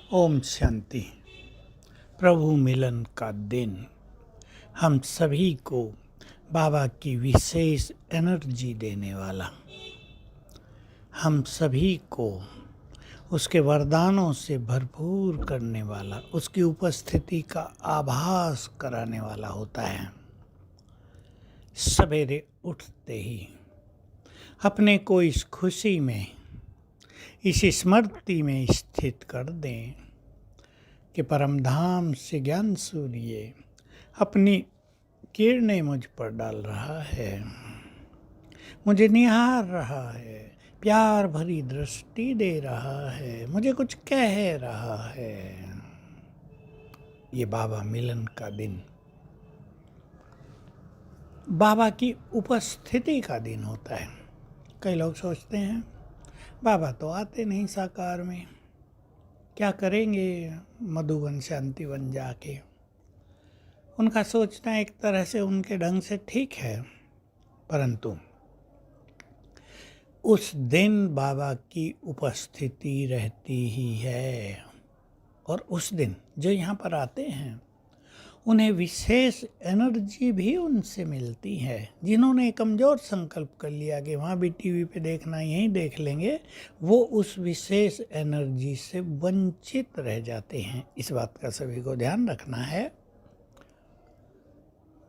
ओम शांति। प्रभु मिलन का दिन हम सभी को बाबा की विशेष एनर्जी देने वाला, हम सभी को उसके वरदानों से भरपूर करने वाला, उसकी उपस्थिति का आभास कराने वाला होता है। सवेरे उठते ही अपने को इस खुशी में, इस स्मृति में स्थित कर दें कि परमधाम से ज्ञान सूर्य अपनी किरणें मुझ पर डाल रहा है, मुझे निहार रहा है, प्यार भरी दृष्टि दे रहा है, मुझे कुछ कह रहा है। ये बाबा मिलन का दिन बाबा की उपस्थिति का दिन होता है। कई लोग सोचते हैं बाबा तो आते नहीं साकार में, क्या करेंगे मधुबन शांतिवन जाके। उनका सोचना एक तरह से उनके ढंग से ठीक है, परंतु उस दिन बाबा की उपस्थिति रहती ही है। और उस दिन जो यहाँ पर आते हैं उन्हें विशेष एनर्जी भी उनसे मिलती है। जिन्होंने कमज़ोर संकल्प कर लिया कि वहाँ भी टीवी पे देखना, यहीं देख लेंगे, वो उस विशेष एनर्जी से वंचित रह जाते हैं। इस बात का सभी को ध्यान रखना है।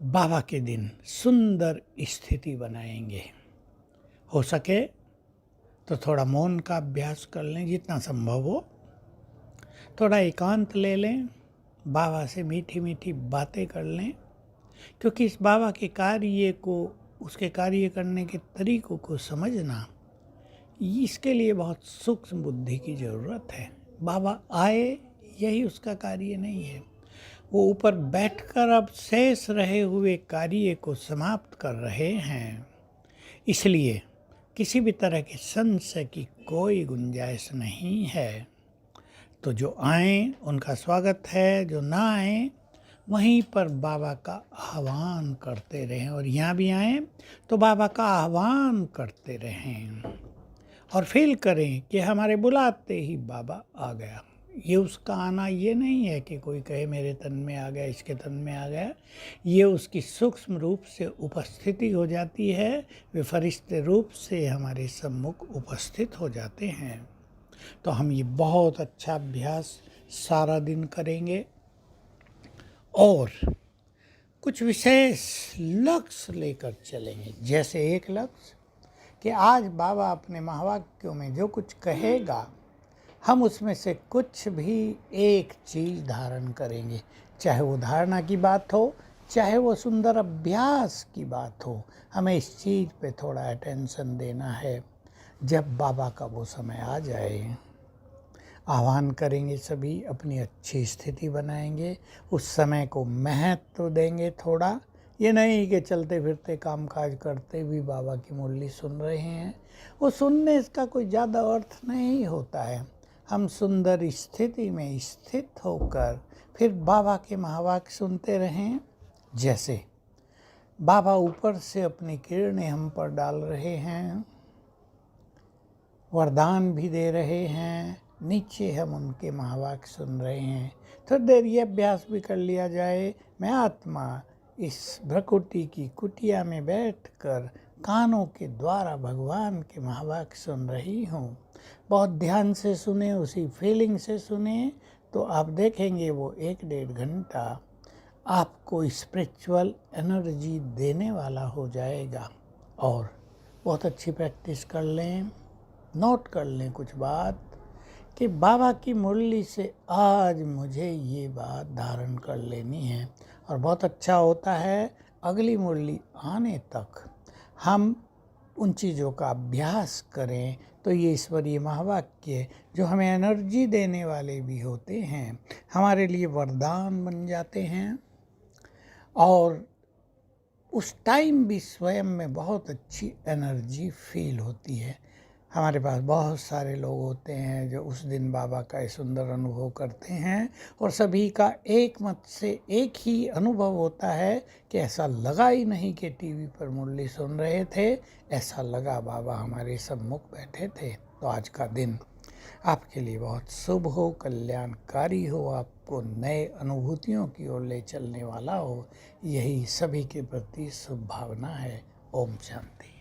बाबा के दिन सुंदर स्थिति बनाएंगे। हो सके तो थोड़ा मौन का अभ्यास कर लें, जितना संभव हो। थोड़ा एकांत ले लें, बाबा से मीठी मीठी बातें कर लें, क्योंकि इस बाबा के कार्य को, उसके कार्य करने के तरीकों को समझना, इसके लिए बहुत सूक्ष्म बुद्धि की ज़रूरत है। बाबा आए यही उसका कार्य नहीं है, वो ऊपर बैठकर अब शेष रहे हुए कार्य को समाप्त कर रहे हैं। इसलिए किसी भी तरह के संशय की कोई गुंजाइश नहीं है। तो जो आएँ उनका स्वागत है, जो ना आए वहीं पर बाबा का आह्वान करते रहें। और यहाँ भी आएँ तो बाबा का आह्वान करते रहें और फील करें कि हमारे बुलाते ही बाबा आ गया। ये उसका आना ये नहीं है कि कोई कहे मेरे तन में आ गया, इसके तन में आ गया। ये उसकी सूक्ष्म रूप से उपस्थिति हो जाती है। वे फरिश्ते रूप से हमारे सम्मुख उपस्थित हो जाते हैं। तो हम ये बहुत अच्छा अभ्यास सारा दिन करेंगे और कुछ विशेष लक्ष्य लेकर चलेंगे। जैसे एक लक्ष्य कि आज बाबा अपने महावाक्यों में जो कुछ कहेगा, हम उसमें से कुछ भी एक चीज़ धारण करेंगे। चाहे वो धारणा की बात हो, चाहे वो सुंदर अभ्यास की बात हो, हमें इस चीज़ पे थोड़ा अटेंशन देना है। जब बाबा का वो समय आ जाए, आह्वान करेंगे, सभी अपनी अच्छी स्थिति बनाएंगे, उस समय को महत्व देंगे थोड़ा। ये नहीं कि चलते फिरते कामकाज करते भी बाबा की मुरली सुन रहे हैं, वो सुनने इसका कोई ज़्यादा अर्थ नहीं होता है। हम सुंदर स्थिति में स्थित होकर फिर बाबा के महावाक्य सुनते रहें। जैसे बाबा ऊपर से अपनी किरणें हम पर डाल रहे हैं, वरदान भी दे रहे हैं, नीचे हम उनके महावाक्य सुन रहे हैं। थोड़ी देर ये अभ्यास भी कर लिया जाए, मैं आत्मा इस भ्रकुटी की कुटिया में बैठकर कानों के द्वारा भगवान के महावाक्य सुन रही हूँ। बहुत ध्यान से सुने, उसी फीलिंग से सुने, तो आप देखेंगे वो 1-1.5 घंटा आपको स्पिरिचुअल एनर्जी देने वाला हो जाएगा। और बहुत अच्छी प्रैक्टिस कर लें, नोट कर लें कुछ बात कि बाबा की मुरली से आज मुझे ये बात धारण कर लेनी है। और बहुत अच्छा होता है अगली मुरली आने तक हम उन चीज़ों का अभ्यास करें, तो ये ईश्वरीय महावाक्य जो हमें एनर्जी देने वाले भी होते हैं, हमारे लिए वरदान बन जाते हैं। और उस टाइम भी स्वयं में बहुत अच्छी एनर्जी फील होती है। हमारे पास बहुत सारे लोग होते हैं जो उस दिन बाबा का सुंदर अनुभव करते हैं, और सभी का एक मत से एक ही अनुभव होता है कि ऐसा लगा ही नहीं कि टीवी पर मुरली सुन रहे थे, ऐसा लगा बाबा हमारे सम्मुख बैठे थे। तो आज का दिन आपके लिए बहुत शुभ हो, कल्याणकारी हो, आपको नए अनुभूतियों की ओर ले चलने वाला हो, यही सभी के प्रति शुभ भावना है। ओम शांति।